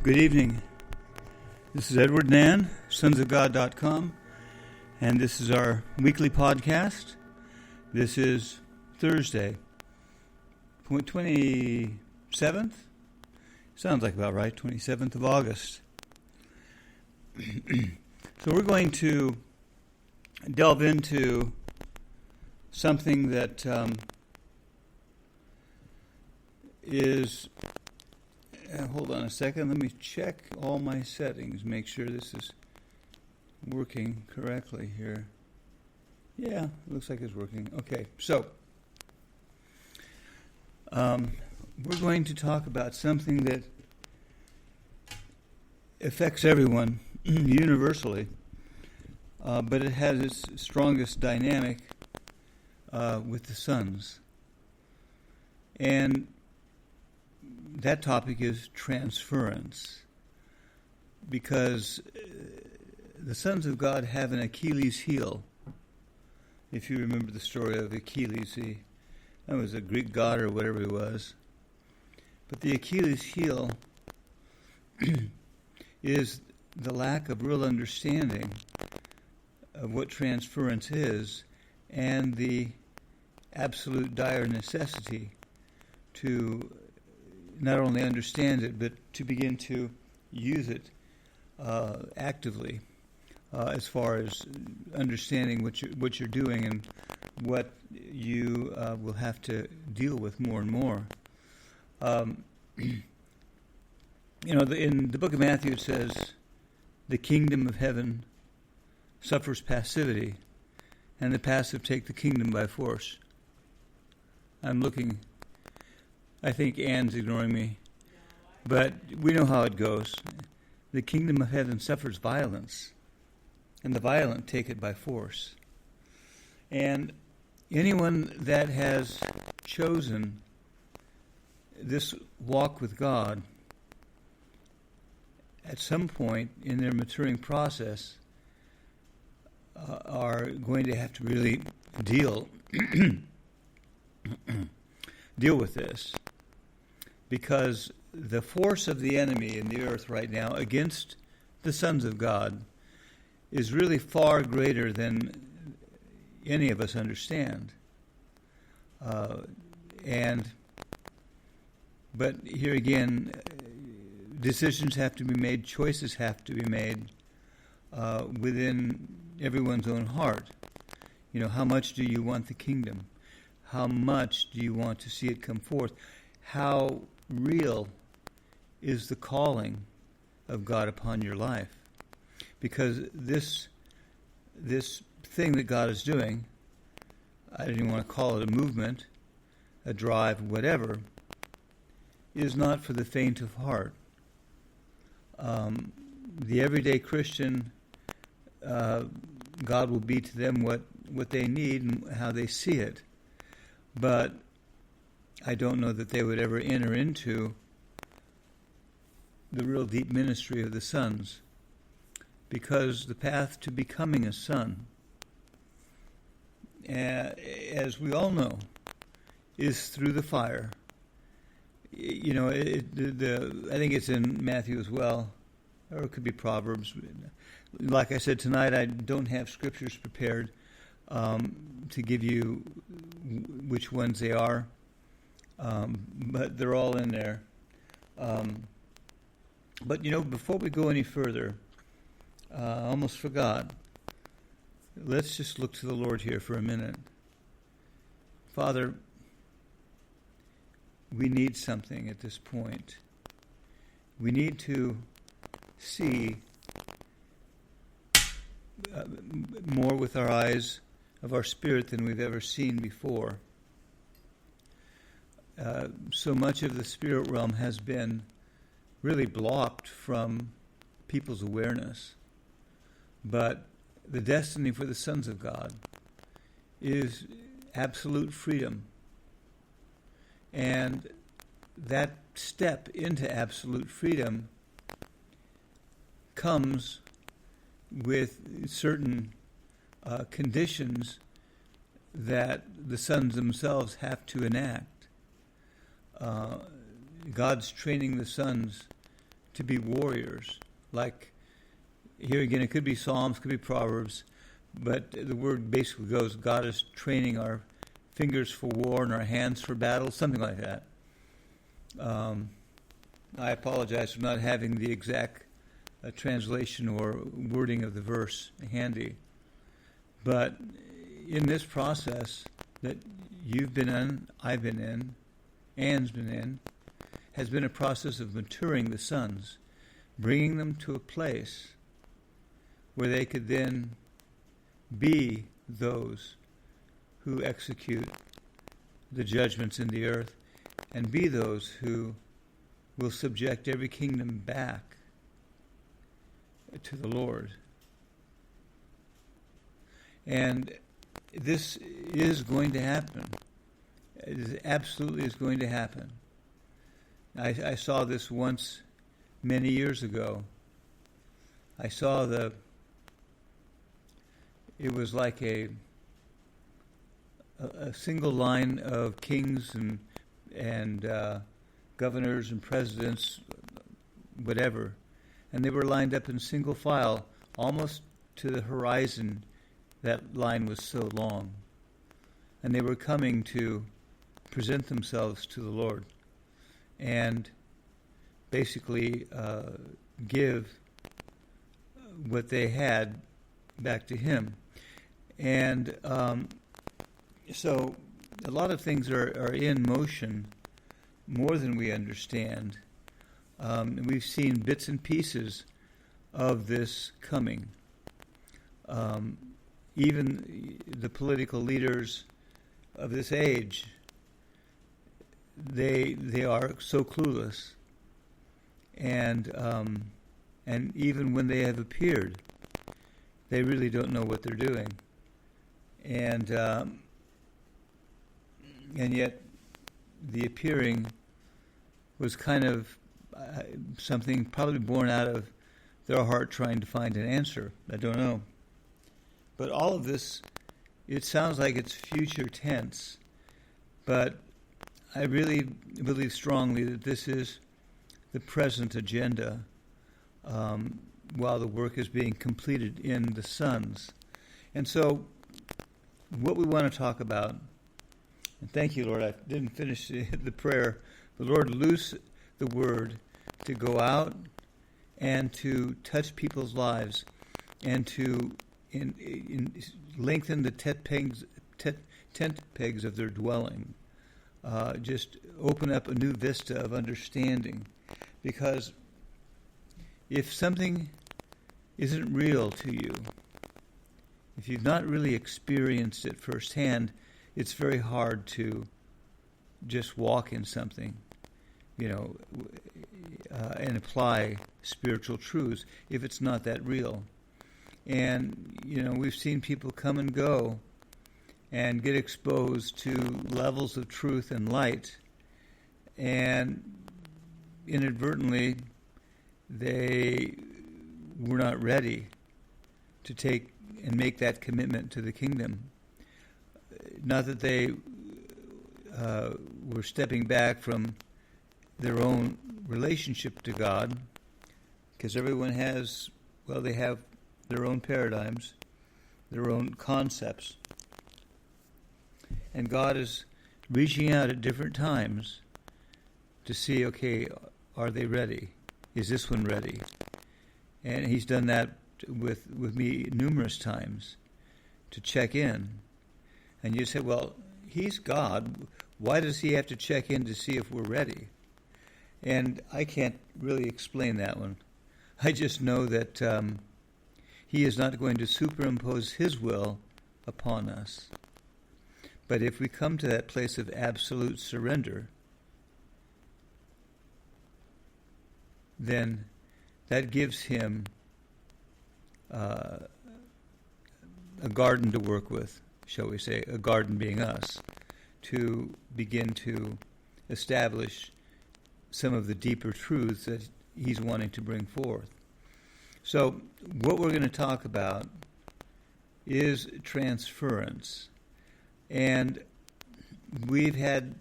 Good evening. This is Edward Nan, sonsofgod.com, and this is our weekly podcast. This is Thursday, 27th? Sounds like about right, 27th of August. So we're going to delve into something that is... hold on a second. Let me check all my settings. Make sure this is working correctly here. Yeah, looks like it's working. Okay, so we're going to talk about something that affects everyone universally, but it has its strongest dynamic with the sons. And that topic is transference, because the sons of God have an Achilles heel. If you remember the story of Achilles, that was a Greek god or whatever he was. But the Achilles heel is the lack of real understanding of what transference is and the absolute dire necessity to not only understand it, but to begin to use it actively, as far as understanding what you're doing and what you will have to deal with more and more. In the book of Matthew it says, the kingdom of heaven suffers passivity, and the passive take the kingdom by force. I'm looking... I think Anne's ignoring me. But we know how it goes. The kingdom of heaven suffers violence, and the violent take it by force. And anyone that has chosen this walk with God, at some point in their maturing process, are going to have to really deal with this. Because the force of the enemy in the earth right now against the sons of God is really far greater than any of us understand. But here again, decisions have to be made, choices have to be made within everyone's own heart. You know, how much do you want the kingdom? How much do you want to see it come forth? How real is the calling of God upon your life? Because this thing that God is doing, I don't even want to call it a movement, a drive, whatever, is not for the faint of heart. The everyday Christian, God will be to them what they need and how they see it. But I don't know that they would ever enter into the real deep ministry of the sons, because the path to becoming a son, as we all know, is through the fire. You know, I think it's in Matthew as well, or it could be Proverbs. Like I said tonight, I don't have scriptures prepared to give you which ones they are. But they're all in there. But, before we go any further, I almost forgot. Let's just look to the Lord here for a minute. Father, we need something at this point. We need to see more with our eyes of our spirit than we've ever seen before. So much of the spirit realm has been really blocked from people's awareness. But the destiny for the sons of God is absolute freedom. And that step into absolute freedom comes with certain conditions that the sons themselves have to enact. God's training the sons to be warriors. Like, here again, it could be Psalms, could be Proverbs, but the word basically goes, God is training our fingers for war and our hands for battle, something like that. I apologize for not having the exact translation or wording of the verse handy. But in this process that you've been in, I've been in, Anne's been in, has been a process of maturing the sons, bringing them to a place where they could then be those who execute the judgments in the earth and be those who will subject every kingdom back to the Lord. And this is going to happen. It absolutely is going to happen. I saw this once many years ago. I saw it was like a single line of kings and governors and presidents, whatever, and they were lined up in single file, almost to the horizon. That line was so long, and they were coming to present themselves to the Lord and basically give what they had back to Him. And so a lot of things are in motion, more than we understand. And we've seen bits and pieces of this coming. Even the political leaders of this age, they are so clueless, and even when they have appeared, they really don't know what they're doing, and yet the appearing was kind of something probably born out of their heart trying to find an answer. I don't know. But all of this, it sounds like it's future tense, but I really believe strongly that this is the present agenda while the work is being completed in the sons. And so what we want to talk about, and thank you, Lord, I didn't finish the prayer, but Lord, loose the word to go out and to touch people's lives and to lengthen the tent pegs of their dwelling. Just open up a new vista of understanding. Because if something isn't real to you, if you've not really experienced it firsthand, it's very hard to just walk in something, and apply spiritual truths if it's not that real. And, we've seen people come and go and get exposed to levels of truth and light, and inadvertently they were not ready to take and make that commitment to the kingdom. Not that they were stepping back from their own relationship to God, because everyone has, they have their own paradigms, their own concepts. And God is reaching out at different times to see, okay, are they ready? Is this one ready? And He's done that with me numerous times to check in. And you say, well, He's God. Why does He have to check in to see if we're ready? And I can't really explain that one. I just know that He is not going to superimpose His will upon us. But if we come to that place of absolute surrender, then that gives Him a garden to work with, shall we say, a garden being us, to begin to establish some of the deeper truths that He's wanting to bring forth. So what we're going to talk about is transference. And we've had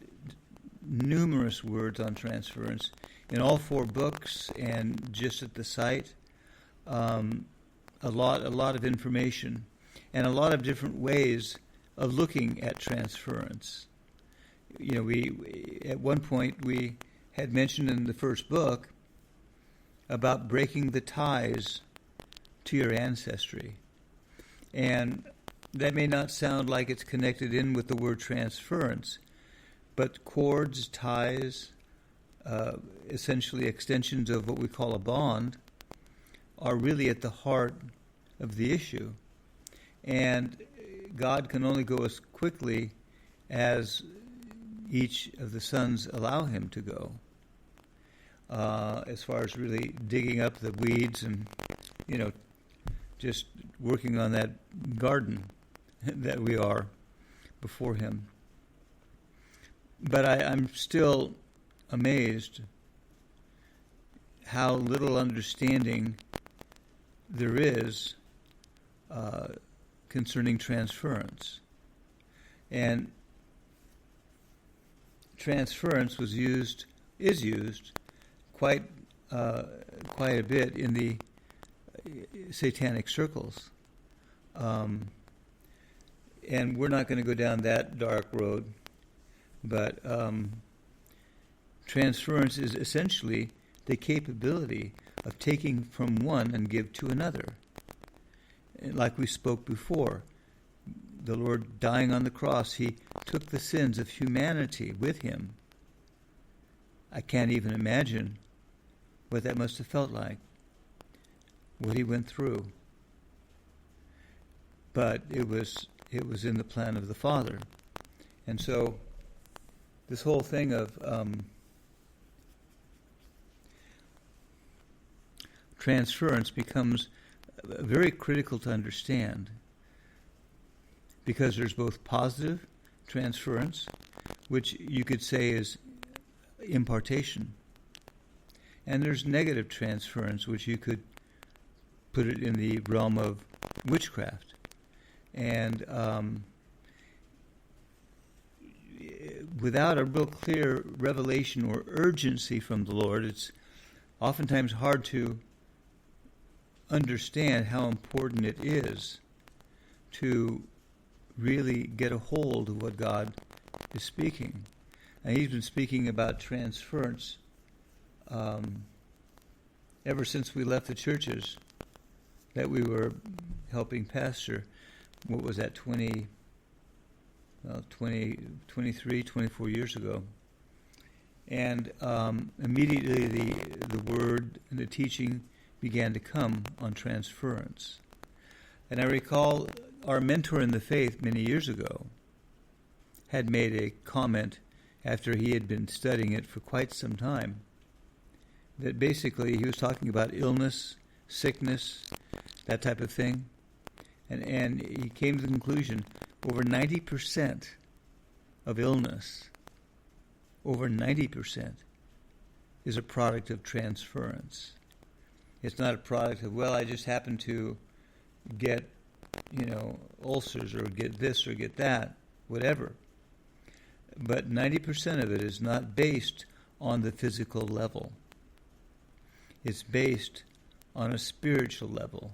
numerous words on transference in all 4 books and just at the site, a lot of information and a lot of different ways of looking at transference. We at one point we had mentioned in the first book about breaking the ties to your ancestry. And that may not sound like it's connected in with the word transference, but cords, ties, essentially extensions of what we call a bond, are really at the heart of the issue. And God can only go as quickly as each of the sons allow him to go, as far as really digging up the weeds and, just working on that garden that we are before him. But I'm still amazed how little understanding there is concerning transference. And transference is used quite a bit in the satanic circles. And we're not going to go down that dark road, but transference is essentially the capability of taking from one and give to another. Like we spoke before, the Lord dying on the cross, he took the sins of humanity with him. I can't even imagine what that must have felt like, what he went through. But it was in the plan of the Father. And so this whole thing of transference becomes very critical to understand, because there's both positive transference, which you could say is impartation, and there's negative transference, which you could put it in the realm of witchcraft. And without a real clear revelation or urgency from the Lord, it's oftentimes hard to understand how important it is to really get a hold of what God is speaking. And he's been speaking about transference ever since we left the churches that we were helping pastor. What was that, 23, 24 years ago. And immediately the word and the teaching began to come on transference. And I recall our mentor in the faith many years ago had made a comment after he had been studying it for quite some time, that basically he was talking about illness, sickness, that type of thing. And he came to the conclusion over 90% of illness, over 90%, is a product of transference. It's not a product of, well, I just happen to get, ulcers or get this or get that, whatever. But 90% of it is not based on the physical level. It's based on a spiritual level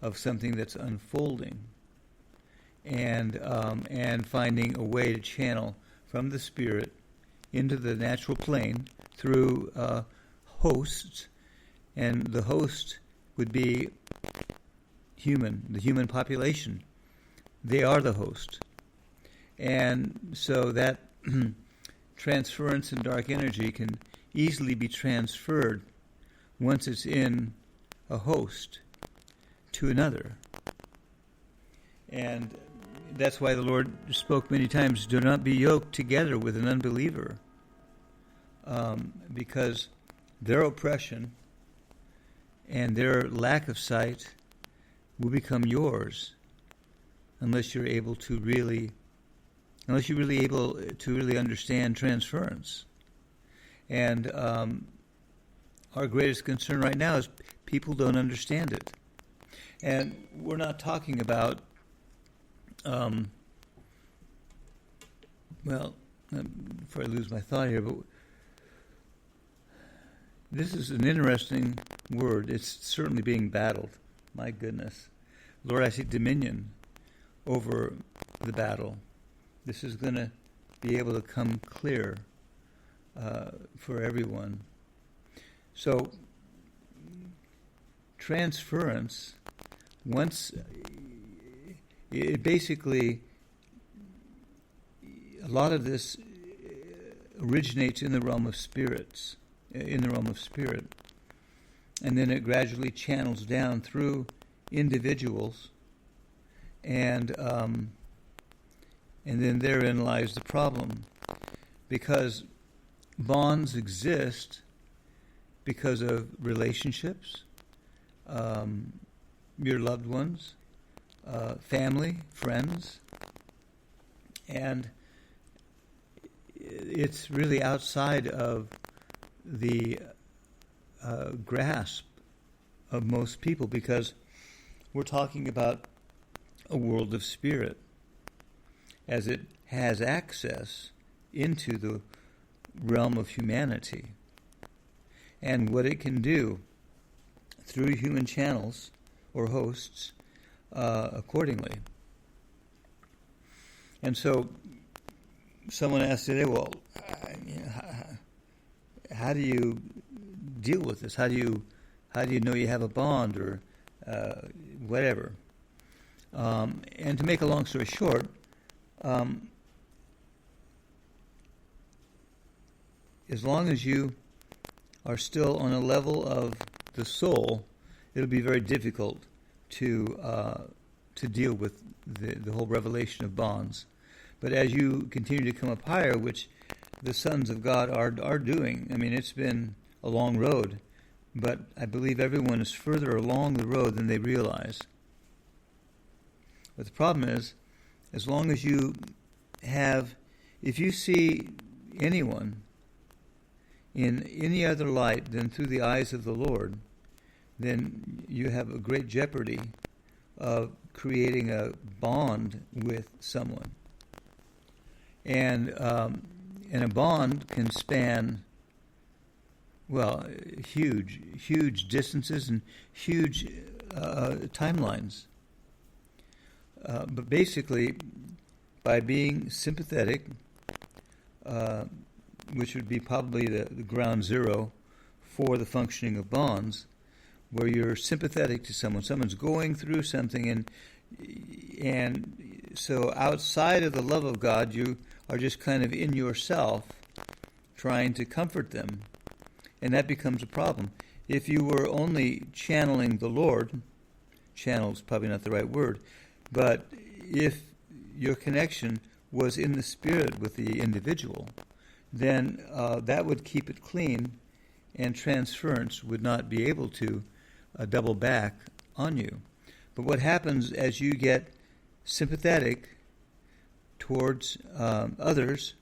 of something that's unfolding, and finding a way to channel from the spirit into the natural plane through hosts, and the host would be the human population. They are the host. And so that transference in dark energy can easily be transferred once it's in a host to another. And that's why the Lord spoke many times, do not be yoked together with an unbeliever, because their oppression and their lack of sight will become yours unless you're able to really understand transference. And our greatest concern right now is people don't understand it. And we're not talking about, before I lose my thought here, but this is an interesting word. It's certainly being battled. My goodness. Lord, I seek dominion over the battle. This is going to be able to come clear for everyone. So, transference, once it basically, a lot of this originates in the realm of spirits, and then it gradually channels down through individuals, and then therein lies the problem, because bonds exist because of relationships, your loved ones, family, friends, and it's really outside of the grasp of most people, because we're talking about a world of spirit as it has access into the realm of humanity, and what it can do through human channels or hosts accordingly. And so someone asked today, well, how do you deal with this? How do you know you have a bond or whatever? And to make a long story short, as long as you are still on a level of the soul, it'll be very difficult to deal with the whole revelation of bonds. But as you continue to come up higher, which the sons of God are doing, I mean, it's been a long road, but I believe everyone is further along the road than they realize. But the problem is, as long as you have, if you see anyone in any other light than through the eyes of the Lord, then you have a great jeopardy of creating a bond with someone. And a bond can span, well, huge distances and huge timelines. But basically, by being sympathetic, which would be probably the ground zero for the functioning of bonds, where you're sympathetic to someone's going through something, and so outside of the love of God, you are just kind of in yourself trying to comfort them, and that becomes a problem. If you were only channeling the Lord, channel's probably not the right word, but if your connection was in the spirit with the individual, then that would keep it clean, and transference would not be able to double back on you. But what happens as you get sympathetic towards others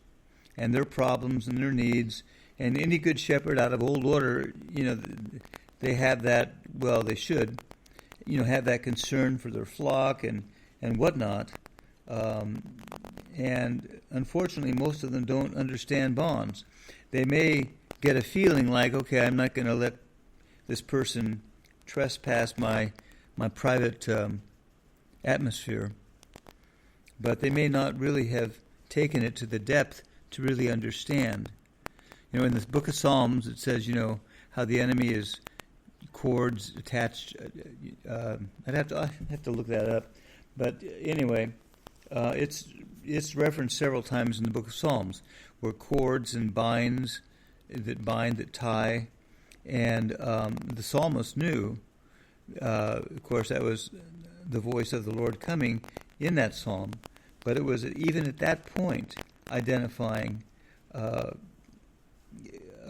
and their problems and their needs, and any good shepherd out of old order, they have that, well, they should, have that concern for their flock and whatnot. And unfortunately, most of them don't understand bonds. They may get a feeling like, okay, I'm not going to let this person trespass my private atmosphere, but they may not really have taken it to the depth to really understand. In the book of Psalms, it says, how the enemy is cords attached. I'd have to look that up, but anyway, it's referenced several times in the book of Psalms, where cords and binds that tie, and the psalmist knew, of course, that was the voice of the Lord coming in that psalm, but it was even at that point identifying a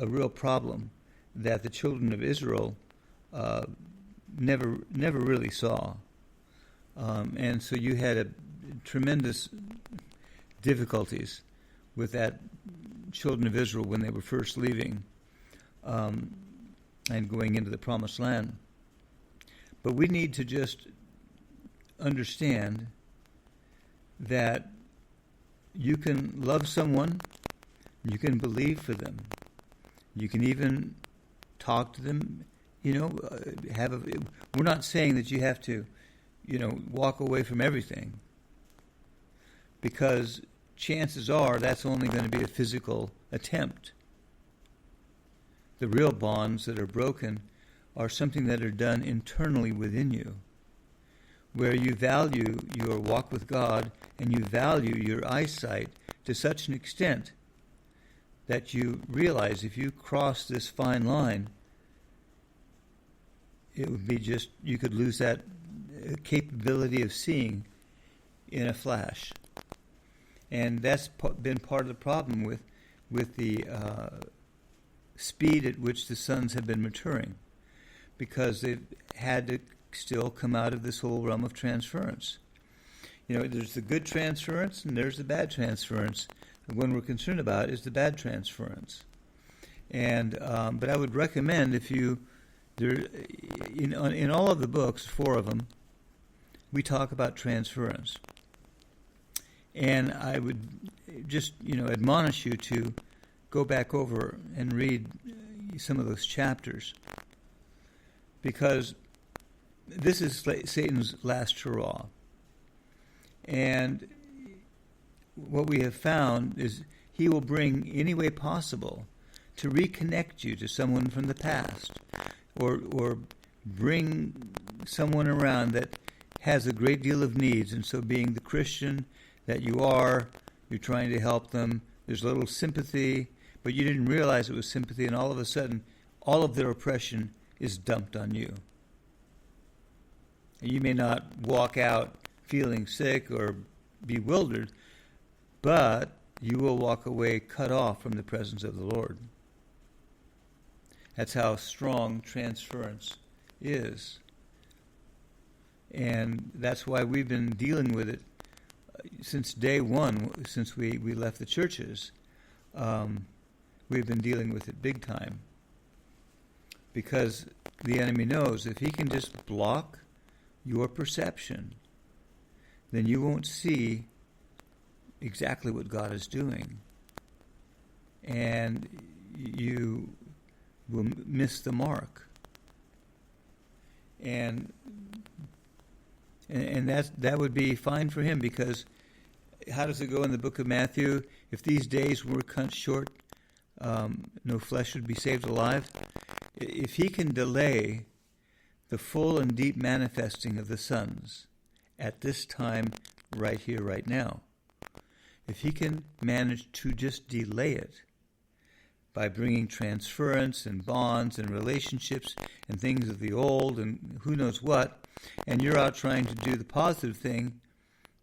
real problem that the children of Israel never really saw, and so you had tremendous difficulties with that children of Israel when they were first leaving and going into the promised land. But we need to just understand that you can love someone, you can believe for them, you can even talk to them, we're not saying that you have to, walk away from everything, because chances are that's only going to be a physical attempt. The real bonds that are broken are something that are done internally within you, where you value your walk with God and you value your eyesight to such an extent that you realize if you cross this fine line, it would be just, you could lose that capability of seeing in a flash. And that's been part of the problem with the speed at which the sons have been maturing, because they've had to still come out of this whole realm of transference. There's the good transference and there's the bad transference. The one we're concerned about is the bad transference. And but I would recommend, if you in all of the books, 4 of them, we talk about transference. And I would just admonish you to go back over and read some of those chapters, because this is Satan's last hurrah. And what we have found is he will bring any way possible to reconnect you to someone from the past, or bring someone around that has a great deal of needs, and so being the Christian that you are, you're trying to help them. There's a little sympathy, but you didn't realize it was sympathy, and all of a sudden, all of their oppression is dumped on you. And you may not walk out feeling sick or bewildered, but you will walk away cut off from the presence of the Lord. That's how strong transference is. And that's why we've been dealing with it since day one, since we left the churches. We've been dealing with it big time. Because the enemy knows if he can just block your perception, then you won't see exactly what God is doing. And you will miss the mark. And that would be fine for him, because how does it go in the book of Matthew? If these days were cut short, no flesh would be saved alive. If he can delay the full and deep manifesting of the sons at this time, right here, right now, if he can manage to just delay it by bringing transference and bonds and relationships and things of the old and who knows what, and you're out trying to do the positive thing,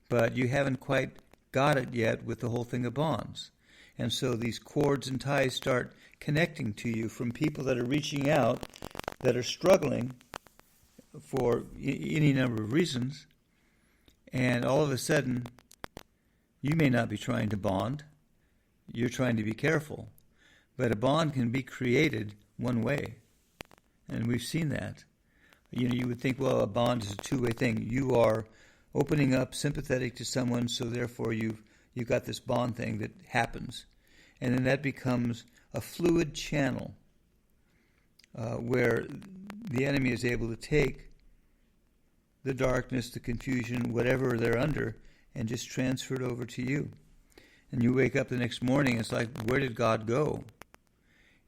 but you haven't quite got it yet with the whole thing of bonds. And so these cords and ties start connecting to you from people that are reaching out, that are struggling for any number of reasons, and all of a sudden, you may not be trying to bond, you're trying to be careful. But a bond can be created one way, and we've seen that. You would think, well, a bond is a two-way thing. You are opening up, sympathetic to someone, so therefore you've got this bond thing that happens. And then that becomes a fluid channel where the enemy is able to take the darkness, the confusion, whatever they're under, and just transfer it over to you. And you wake up the next morning, it's like, where did God go?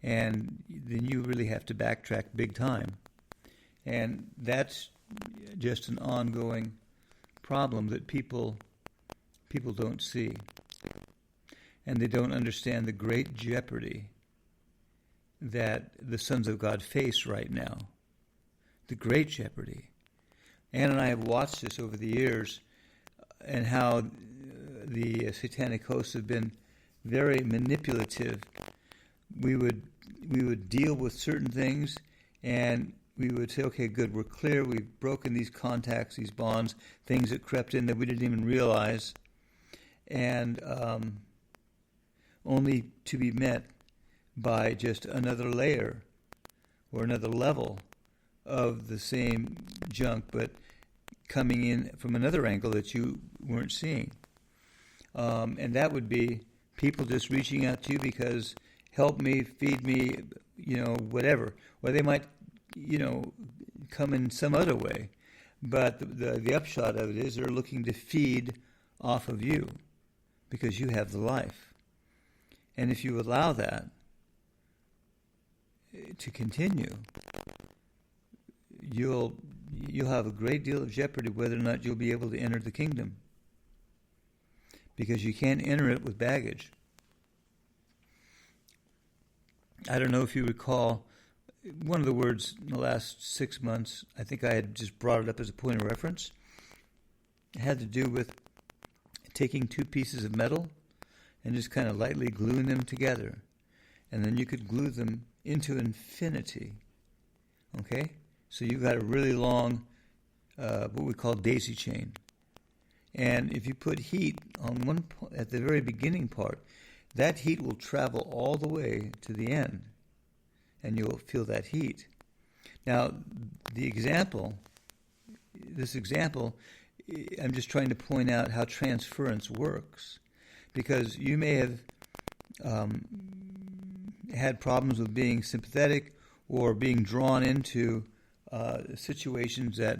And then you really have to backtrack big time. And that's just an ongoing problem that people don't see. And they don't understand the great jeopardy that the sons of God face right now. The great jeopardy. Ann and I have watched this over the years, and how the satanic hosts have been very manipulative. We would deal with certain things, and we would say, okay, good, we're clear, we've broken these contacts, these bonds, things that crept in that we didn't even realize, and only to be met by just another layer or another level of the same junk, but coming in from another angle that you weren't seeing. And that would be people just reaching out to you because help me, feed me, whatever. Or they might, come in some other way. But the upshot of it is they're looking to feed off of you because you have the life. And if you allow that to continue, you'll have a great deal of jeopardy whether or not you'll be able to enter the kingdom, because you can't enter it with baggage. I don't know if you recall one of the words in the last 6 months. I think I had just brought it up as a point of reference. It had to do with taking two pieces of metal and just kind of lightly gluing them together, and then you could glue them into infinity. Okay? So you got a really long, what we call daisy chain. And if you put heat on at the very beginning part, that heat will travel all the way to the end, and you'll feel that heat. Now, this example, I'm just trying to point out how transference works, because you may have had problems with being sympathetic or being drawn into situations that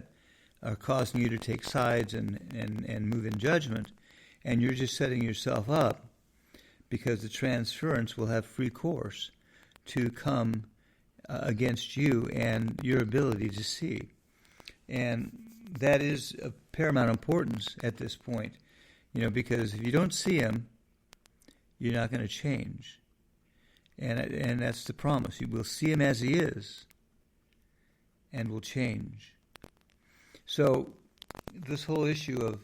are causing you to take sides and move in judgment, and you're just setting yourself up because the transference will have free course to come against you and your ability to see. And that is of paramount importance at this point, because if you don't see him, you're not going to change. And that's the promise. You will see him as he is and will change. So this whole issue of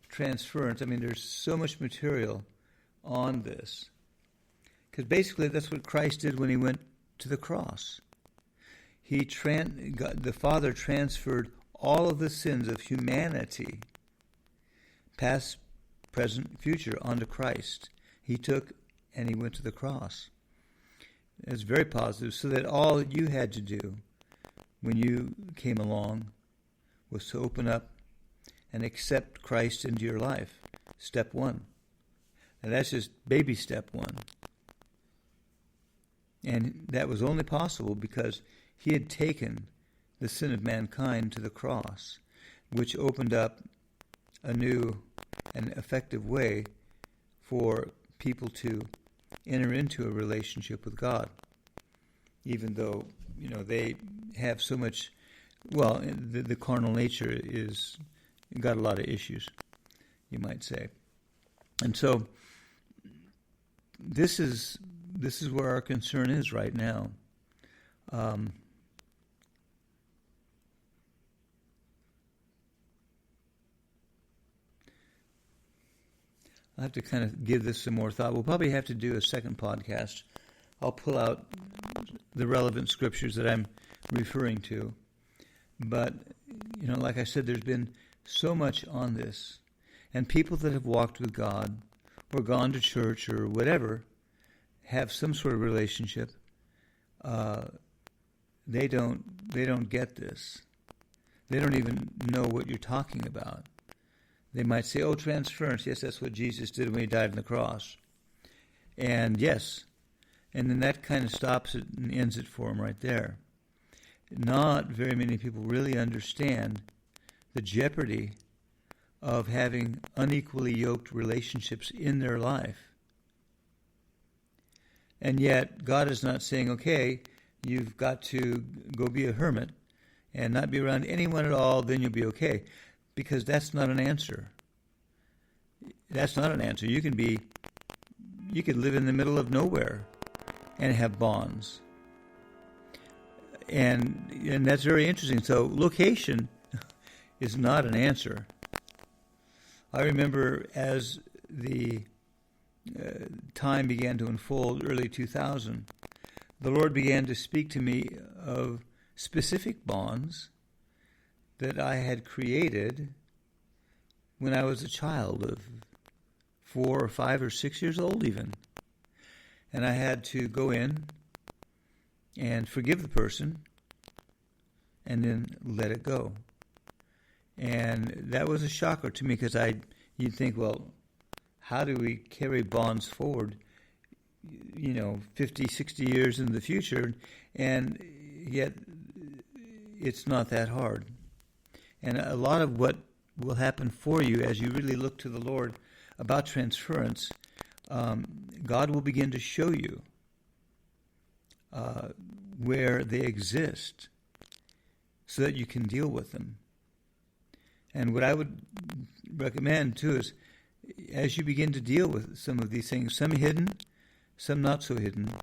transference, there's so much material on this, because basically that's what Christ did when he went to the cross. The Father transferred all of the sins of humanity, past, present, future, onto Christ. He took and he went to the cross. It's very positive, so that all that you had to do when you came along was to open up and accept Christ into your life. Step one. And that's just baby step one. And that was only possible because he had taken the sin of mankind to the cross, which opened up a new and effective way for people to enter into a relationship with God, even though, they have so much, the carnal nature is got a lot of issues, you might say. And so this is where our concern is right now. I'll have to kind of give this some more thought. We'll probably have to do a second podcast. I'll pull out the relevant scriptures that I'm referring to. But, like I said, there's been so much on this. And people that have walked with God or gone to church or whatever have some sort of relationship. They don't get this. They don't even know what you're talking about. They might say, transference, yes, that's what Jesus did when he died on the cross. And yes, and then that kind of stops it and ends it for them right there. Not very many people really understand the jeopardy of having unequally yoked relationships in their life. And yet, God is not saying, okay, you've got to go be a hermit and not be around anyone at all, then you'll be okay. Because that's not an answer. That's not an answer. You could live in the middle of nowhere and have bonds. And that's very interesting. So location is not an answer. I remember as the time began to unfold, early 2000, the Lord began to speak to me of specific bonds that I had created when I was a child of 4 or 5 or 6 years old even. And I had to go in and forgive the person and then let it go. And that was a shocker to me, because you'd think, well, how do we carry bonds forward, 50, 60 years in the future, and yet it's not that hard. And a lot of what will happen for you as you really look to the Lord about transference, God will begin to show you where they exist so that you can deal with them. And what I would recommend, too, is as you begin to deal with some of these things, some hidden, some not so hidden,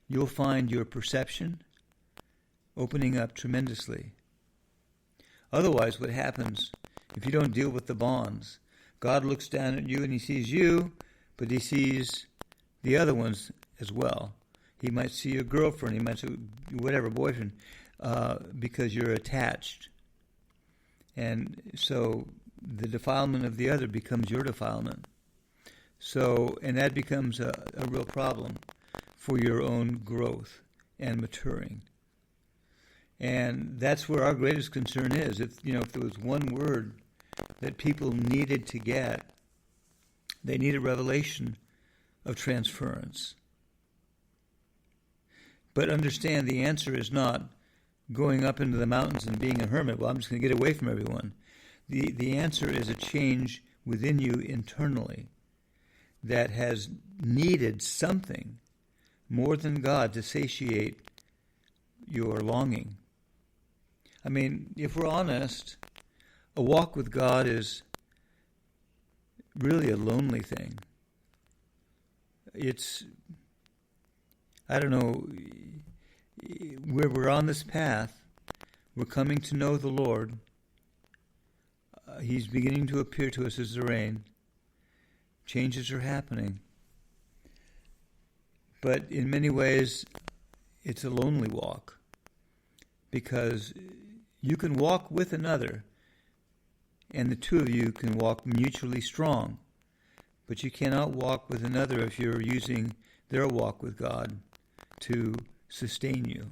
you'll find your perception opening up tremendously. Otherwise, what happens if you don't deal with the bonds? God looks down at you and he sees you, but he sees the other ones as well. He might see your girlfriend, he might see whatever, boyfriend, because you're attached. And so the defilement of the other becomes your defilement. So, and that becomes a real problem for your own growth and maturing. And that's where our greatest concern is. If there was one word that people needed to get, they need a revelation of transference. But understand, the answer is not going up into the mountains and being a hermit. Well, I'm just going to get away from everyone. The answer is a change within you internally that has needed something more than God to satiate your longing. I mean, if we're honest, a walk with God is really a lonely thing. It's, I don't know, where we're on this path, we're coming to know the Lord. He's beginning to appear to us as the rain. Changes are happening. But in many ways, it's a lonely walk, because you can walk with another, and the two of you can walk mutually strong, but you cannot walk with another if you're using their walk with God to sustain you.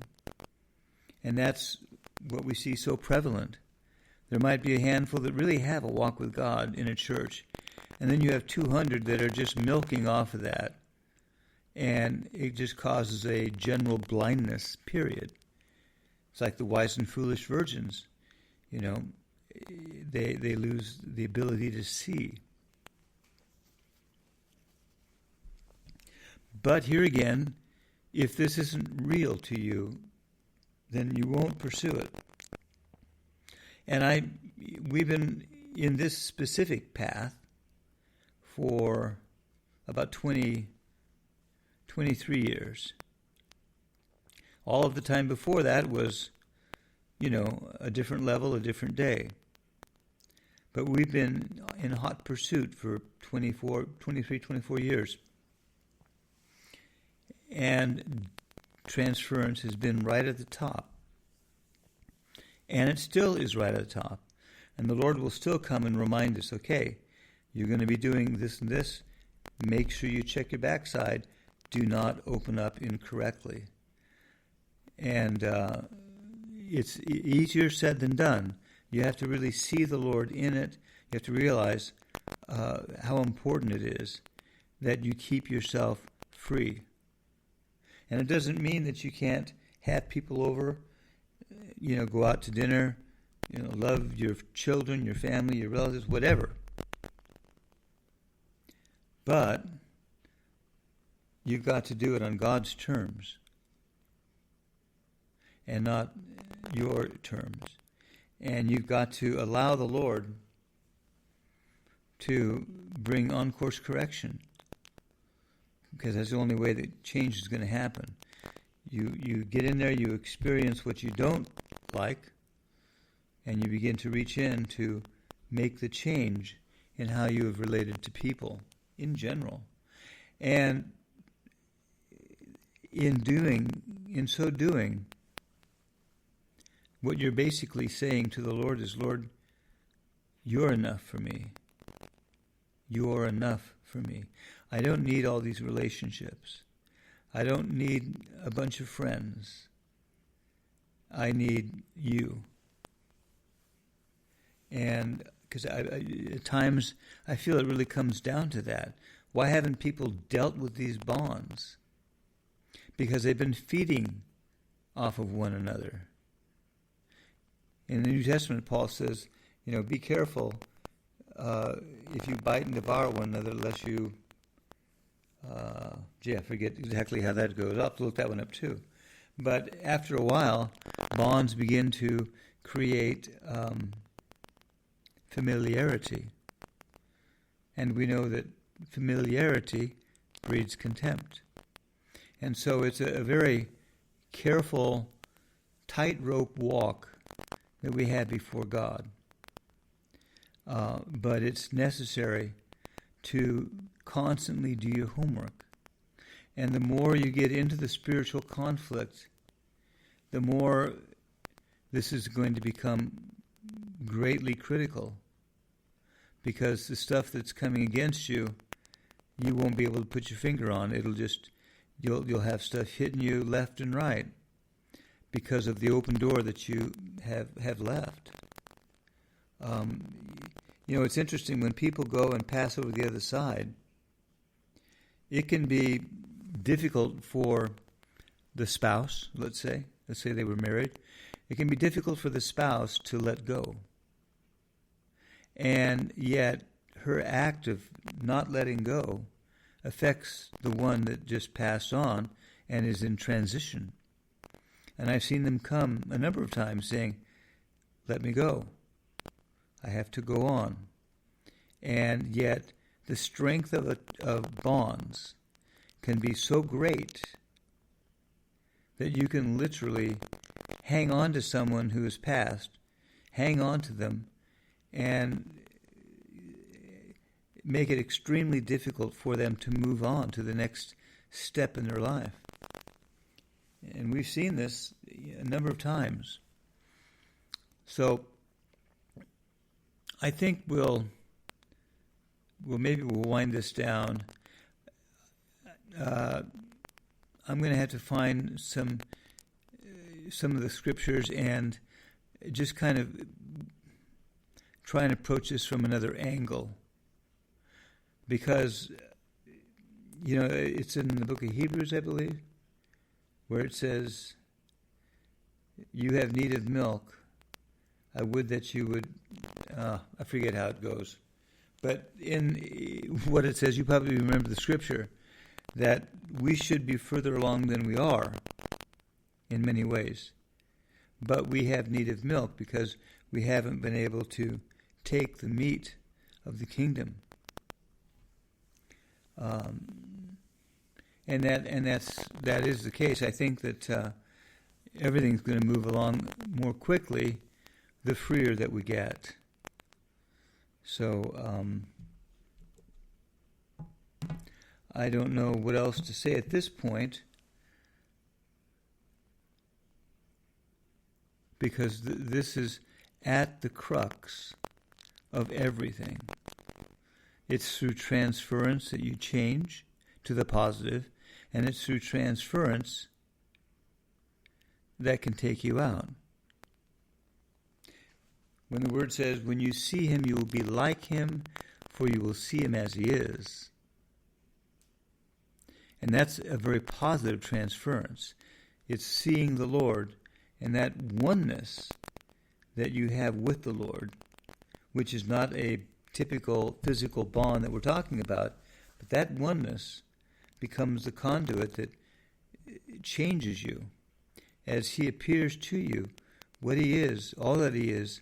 And that's what we see so prevalent. There might be a handful that really have a walk with God in a church, and then you have 200 that are just milking off of that, and it just causes a general blindness, period. It's like the wise and foolish virgins. They lose the ability to see. But here again, if this isn't real to you, then you won't pursue it. And we've been in this specific path for about 23 years. All of the time before that was, a different level, a different day. But we've been in hot pursuit for 24 years. And transference has been right at the top. And it still is right at the top. And the Lord will still come and remind us, okay, you're going to be doing this and this. Make sure you check your backside. Do not open up incorrectly. And it's easier said than done. You have to really see the Lord in it. You have to realize how important it is that you keep yourself free. And it doesn't mean that you can't have people over, go out to dinner, love your children, your family, your relatives, whatever. But you've got to do it on God's terms and not your terms. And you've got to allow the Lord to bring on-course correction, because that's the only way that change is going to happen. You get in there, you experience what you don't like, and you begin to reach in to make the change in how you have related to people in general. And in so doing, what you're basically saying to the Lord is, Lord, you're enough for me. You're enough for me. I don't need all these relationships. I don't need a bunch of friends. I need you. And because at times I feel it really comes down to that. Why haven't people dealt with these bonds? Because they've been feeding off of one another. In the New Testament, Paul says, be careful if you bite and devour one another, lest you, I forget exactly how that goes. I'll have to look that one up too. But after a while, bonds begin to create familiarity. And we know that familiarity breeds contempt. And so it's a very careful, tightrope walk that we have before God. But it's necessary to constantly do your homework. And the more you get into the spiritual conflict, the more this is going to become greatly critical. Because the stuff that's coming against you, you won't be able to put your finger on. It'll just, you'll have stuff hitting you left and right because of the open door that you have left. It's interesting when people go and pass over the other side, it can be difficult for the spouse, let's say they were married. It can be difficult for the spouse to let go. And yet her act of not letting go affects the one that just passed on and is in transition. And I've seen them come a number of times saying, let me go. I have to go on. And yet the strength of bonds can be so great that you can literally hang on to someone who has passed, hang on to them, and make it extremely difficult for them to move on to the next step in their life. And we've seen this a number of times. So I think we'll wind this down. I'm going to have to find some of the scriptures and just kind of try and approach this from another angle. Because, it's in the book of Hebrews, I believe, where it says, you have need of milk. I would that you would, I forget how it goes. But in what it says, you probably remember the scripture, that we should be further along than we are in many ways. But we have need of milk because we haven't been able to take the meat of the kingdom. And that is the case. I think that everything's going to move along more quickly the freer that we get. So I don't know what else to say at this point, because this is at the crux of everything. It's through transference that you change to the positive, and it's through transference that can take you out. When the word says, when you see him, you will be like him, for you will see him as he is. And that's a very positive transference. It's seeing the Lord and that oneness that you have with the Lord, which is not a typical physical bond that we're talking about, but that oneness becomes the conduit that changes you. As he appears to you, what he is, all that he is,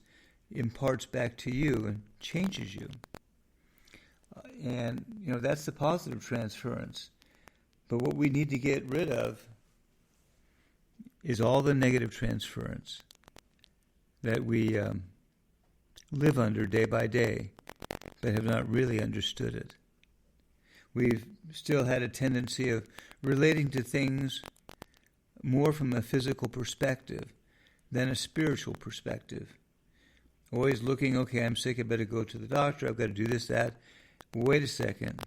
imparts back to you and changes you. And, that's the positive transference. But what we need to get rid of is all the negative transference that we live under day by day, but have not really understood it. We've still had a tendency of relating to things more from a physical perspective than a spiritual perspective. Always looking, okay, I'm sick, I better go to the doctor, I've got to do this, that. Wait a second.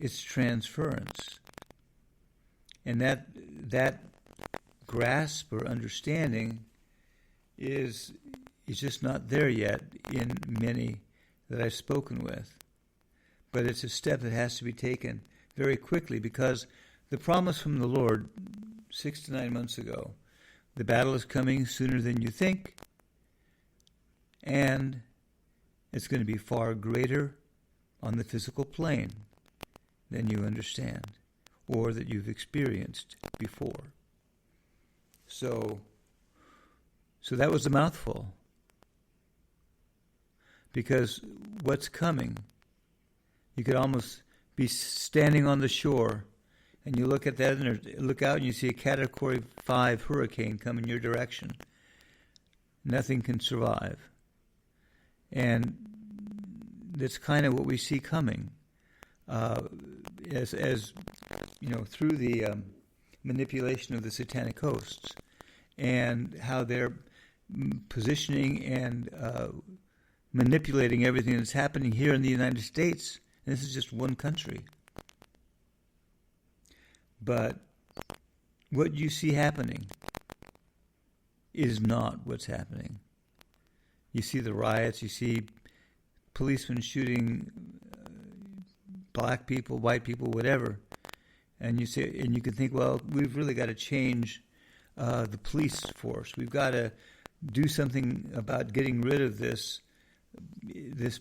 It's transference. And that grasp or understanding is just not there yet in many that I've spoken with. but it's a step that has to be taken very quickly, because the promise from the Lord 6 to 9 months ago, the battle is coming sooner than you think, and it's going to be far greater on the physical plane than you understand or that you've experienced before. So that was a mouthful. Because what's coming, you could almost be standing on the shore and you look at that and look out and you see a Category 5 hurricane come in your direction. Nothing can survive. And that's kind of what we see coming. As you know, through the manipulation of the satanic hosts and how they're positioning and manipulating everything that's happening here in the United States. And this is just one country. But what you see happening is not what's happening. You see the riots, you see policemen shooting black people, white people, whatever. And you say, and you can think, well, we've really got to change the police force. We've got to do something about getting rid of this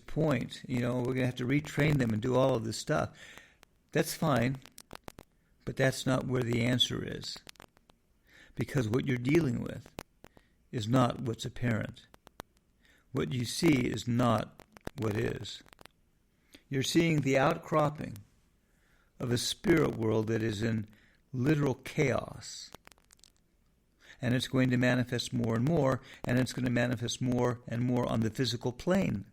point. You know, we're going to have to retrain them and do all of this stuff. That's fine, but that's not where the answer is. Because what you're dealing with is not what's apparent. What you see is not what is. You're seeing the outcropping of a spirit world that is in literal chaos. And it's going to manifest more and more, and it's going to manifest more and more on the physical plane,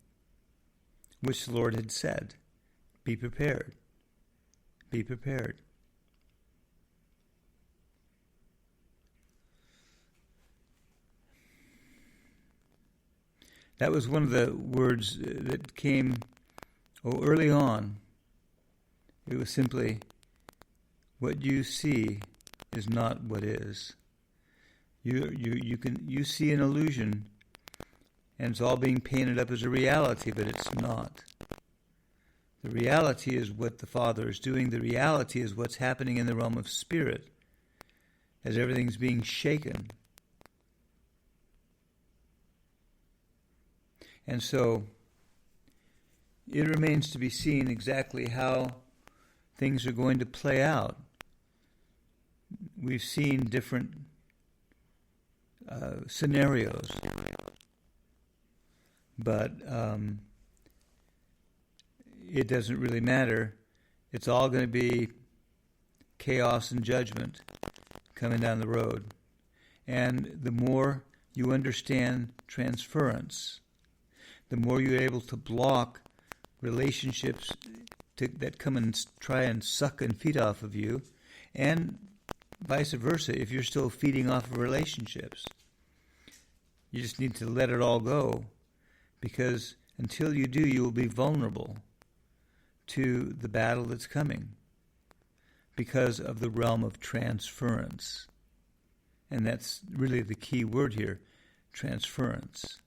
which the Lord had said, be prepared. Be prepared. That was one of the words that came early on. It was simply, what you see is not what is. You see an illusion, and it's all being painted up as a reality, but it's not. The reality is what the Father is doing. The reality is what's happening in the realm of spirit, as everything's being shaken. And so it remains to be seen exactly how things are going to play out. We've seen different scenarios, but it doesn't really matter. It's all going to be chaos and judgment coming down the road. And the more you understand transference, the more you're able to block relationships that come and try and suck and feed off of you, and vice versa if you're still feeding off of relationships. You just need to let it all go, because until you do, you will be vulnerable to the battle that's coming because of the realm of transference. And that's really the key word here, transference.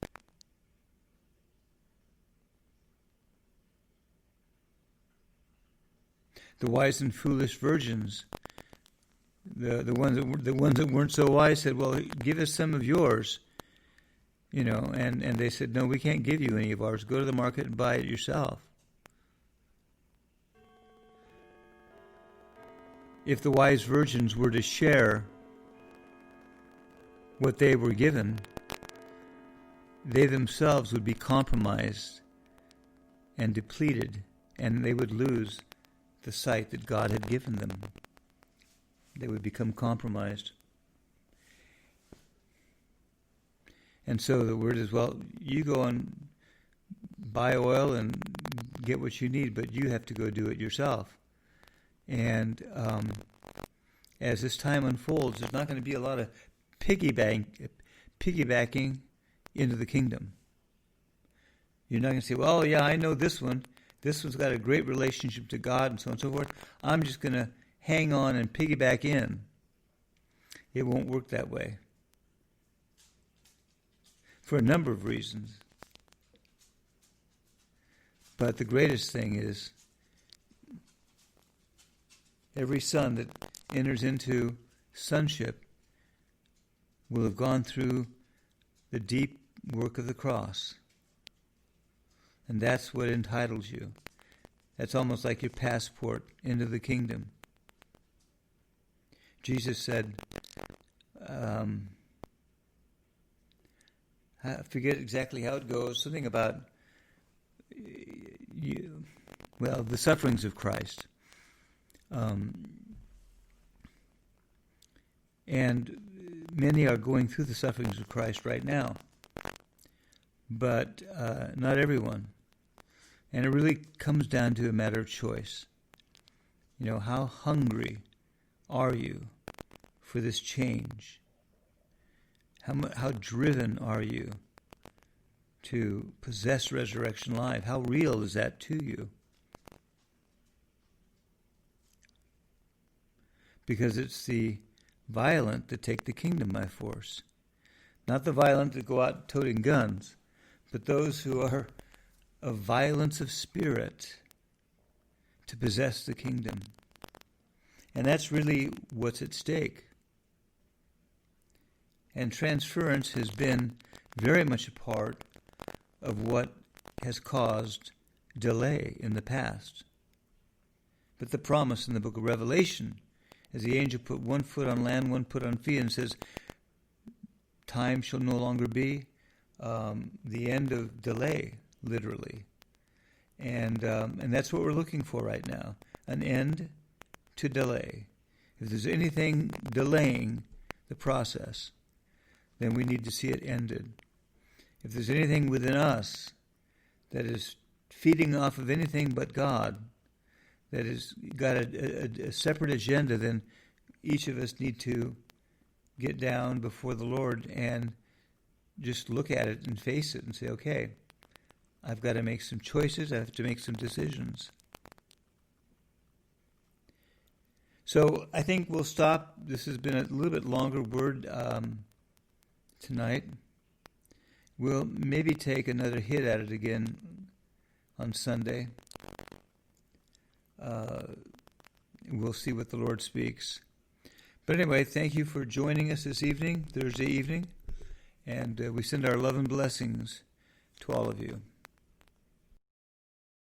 The wise and foolish virgins, the ones that weren't so wise said, well, give us some of yours, you know, and they said, no, we can't give you any of ours. Go to the market and buy it yourself. If the wise virgins were to share what they were given, they themselves would be compromised and depleted, and they would lose the sight that God had given them. They would become compromised. And so the word is, well, you go and buy oil and get what you need, but you have to go do it yourself. And as this time unfolds, there's not going to be a lot of piggybacking into the kingdom. You're not going to say, well, yeah, I know this one. This one's got a great relationship to God and so on and so forth. I'm just going to hang on and piggyback in. It won't work that way. For a number of reasons. But the greatest thing is Every son that enters into sonship will have gone through the deep work of the cross. And that's what entitles you. That's almost like your passport into the kingdom. Jesus said, I forget exactly how it goes, something about the sufferings of Christ. And many are going through the sufferings of Christ right now, but not everyone. And it really comes down to a matter of choice. How hungry are you for this change? How driven are you to possess resurrection life? How real is that to you? Because it's the violent that take the kingdom by force. Not the violent that go out toting guns, but those who are of violence of spirit to possess the kingdom. And that's really what's at stake. And transference has been very much a part of what has caused delay in the past. But the promise in the book of Revelation, as the angel put one foot on land, one foot on sea, and says, time shall no longer be, the end of delay, literally. And that's what we're looking for right now, an end to delay. If there's anything delaying the process, then we need to see it ended. If there's anything within us that is feeding off of anything but God, that has got a separate agenda, then each of us need to get down before the Lord and just look at it and face it and say, okay, I've got to make some choices. I have to make some decisions. So I think we'll stop. This has been a little bit longer word tonight. We'll maybe take another hit at it again on Sunday. We'll see what the Lord speaks. But anyway, thank you for joining us this evening, Thursday evening, and we send our love and blessings to all of you.